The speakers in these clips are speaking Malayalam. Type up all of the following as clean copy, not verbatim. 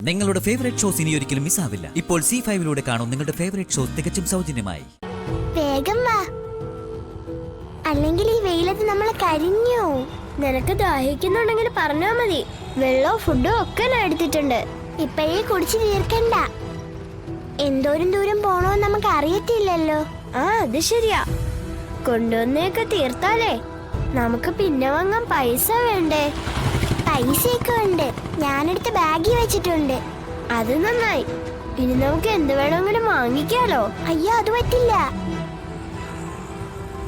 നിങ്ങളുടെ ഫേവറേറ്റ് ഷോസ് ഇനി ഒരിക്കലും മിസ്സാവില്ല. ഇപ്പോൾ C5 കാണും നിങ്ങളുടെ ഫേവറേറ്റ് ഷോസ് തികച്ചും സൗജന്യമായി. വേഗം വാ, അല്ലെങ്കിൽ ഈ വെയിലത്ത് നമ്മൾ കരിഞ്ഞു. നിനക്ക് ദാഹിക്കുന്നുണ്ടെങ്കിൽ പറഞ്ഞാ മതി. വെള്ളവും ഫുഡും ഒക്കെ ഞാൻ എടുത്തിട്ടുണ്ട്. ഇപ്പോഴേ കുടിച്ച് തീർക്കണ്ട. എന്തോരം ദൂരം പോണോന്ന് നമുക്ക് അറിയത്തില്ലല്ലോ. ആ അത് ശരിയാ. കൊണ്ടുവന്നേക്കെ തീർത്താലേ നമുക്ക് പിന്നെ വാങ്ങാൻ പൈസ വേണ്ടേ? പൈസയൊക്കെ ഉണ്ട്, ഞാനെടുത്ത് ബാഗിൽ വെച്ചിട്ടുണ്ട്. അത് നന്നായി. ഇനി നമുക്ക് എന്ത് വേണമെങ്കിലും വാങ്ങിക്കാലോ. അയ്യോ അത് പറ്റില്ല.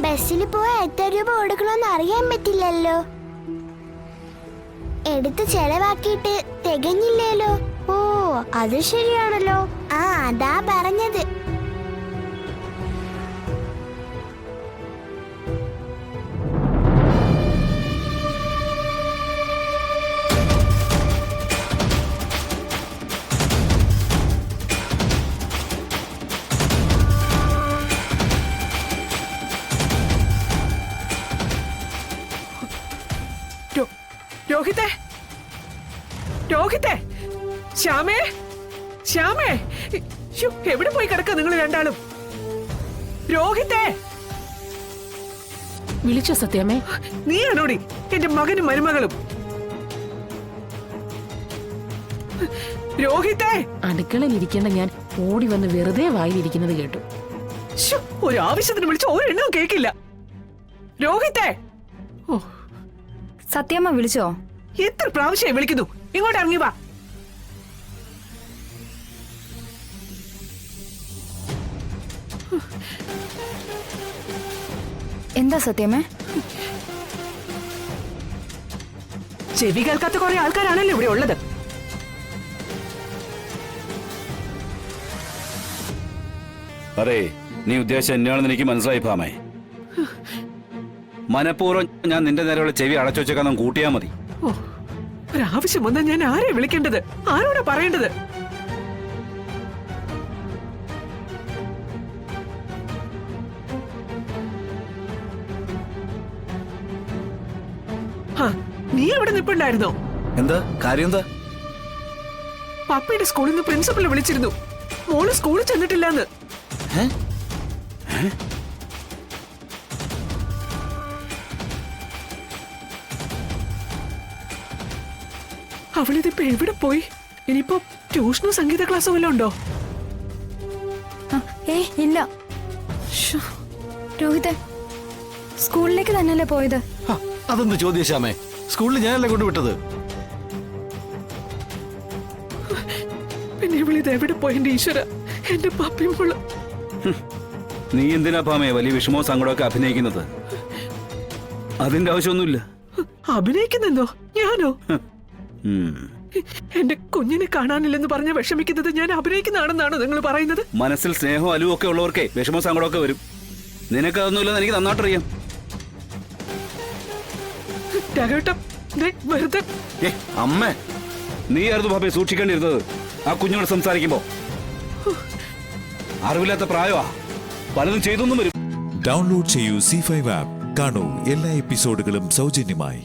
ബസ്സിൽ പോയാൽ എത്ര രൂപ കൊടുക്കണമെന്ന് അറിയാൻ പറ്റില്ലല്ലോ. എടുത്ത് ചെലവാക്കിയിട്ട് തികഞ്ഞില്ലേലോ. ഓ അത് ശരിയാണല്ലോ. ആ അതാ പറഞ്ഞത്. രോഹിതേ, രോഹിതേ, ശ്യാമേ, ശ്യാമേ, എവിടെ പോയി കിടക്ക നിങ്ങൾ രണ്ടാളും? രോഹിതേ, വിളിച്ചോ സത്യമേ? നീയാണോടി എന്റെ മകനും മരുമകളും? രോഹിതേ, അടുക്കളയിൽ ഇരിക്കേണ്ട ഞാൻ ഓടി വന്ന് വെറുതെ വായിലിരിക്കുന്നത് കേട്ടു. ഒരു ആവശ്യത്തിന് വിളിച്ച ഒരെണ്ണം കേക്കില്ല. രോഹിതേ, സത്യമ്മ വിളിച്ചോ? എത്ര പ്രാവശ്യം വിളിക്കുന്നു? ഇങ്ങോട്ട് ഇറങ്ങി വാ. എന്താ സത്യമേ? ചെവി കേൾക്കാത്ത കുറെ ആൾക്കാരാണല്ലോ ഇവിടെ ഉള്ളത്. അറേ, നീ ഉദ്ദേശിച്ച എന്നെയാണെന്ന് എനിക്ക് മനസ്സിലായി ഭാമേ. മനഃപൂർവ്വം ഞാൻ നിന്റെ നേരെയുള്ള ചെവി അടച്ചു വെച്ചേക്കാൻ കൂട്ടിയാ മതി. ഒരാവശ്യം വന്നാൽ ഞാൻ ആരെ വിളിക്കേണ്ടത്? ആരോടാ പറയേണ്ടത്? നീ എവിടെ നിൽപ്പുണ്ടായിരുന്നോ? എന്താ കാര്യം? എന്താ? പപ്പയുടെ സ്കൂളിൽ നിന്ന് പ്രിൻസിപ്പൽ വിളിച്ചിരുന്നു. മോള് സ്കൂളിൽ ചെന്നിട്ടില്ലെന്ന്. അവളിതിപ്പോ എവിടെ പോയി? ഇനിയിപ്പോ ട്യൂഷനോ സംഗീത ക്ലാസ്സോ വല്ലതും ഉണ്ടോ? ഇല്ല. രോഹിതേ, സ്കൂളിലേക്ക് തന്നെയല്ലേ പോയത്? അതൊന്ന് ചോദ്യശാമേ, സ്കൂളിൽ ഞാനല്ലേ കൊണ്ടുവിട്ടത്. പിന്നെ ഇവളിത് എവിടെ പോയി? എന്റെ ഈശ്വര, എന്റെ പാപ്പയും മോള്. നീ എന്തിനാ ഭാമേ വലിയ വിഷമോ സങ്കടമൊക്കെ അഭിനയിക്കുന്നത്? അതിന്റെ ആവശ്യമൊന്നുമില്ല. അഭിനയിക്കുന്നെന്തോ? ഞാനോ? എന്റെ കുഞ്ഞിനെ കാണാനില്ലെന്ന് പറഞ്ഞ് വിഷമിക്കുന്നത് ഞാൻ അഭിനയിക്കുന്നതാണെന്നാണോ നിങ്ങൾ പറയുന്നത്? മനസ്സിൽ സ്നേഹവും അലുവും ഒക്കെ ഉള്ളവർക്കേ വിഷമോ സങ്കടമൊക്കെ വരും. നിനക്കതൊന്നുമില്ലെന്ന് എനിക്ക് നന്നായിട്ട് അറിയാം. വെറുതെ അമ്മേ, നീ ആയിരുന്നു ഭാബയെ സൂക്ഷിക്കേണ്ടിയിരുന്നത് ആ കുഞ്ഞോട് സംസാരിക്കുമ്പോ. അറിവില്ലാത്ത പ്രായമാ, പലതും ചെയ്തൊന്നും വരും. ഡൗൺലോഡ് ചെയ്യൂ C5 ആപ്പ്. കാണൂ എല്ലാ എപ്പിസോഡുകളും സൗജന്യമായി.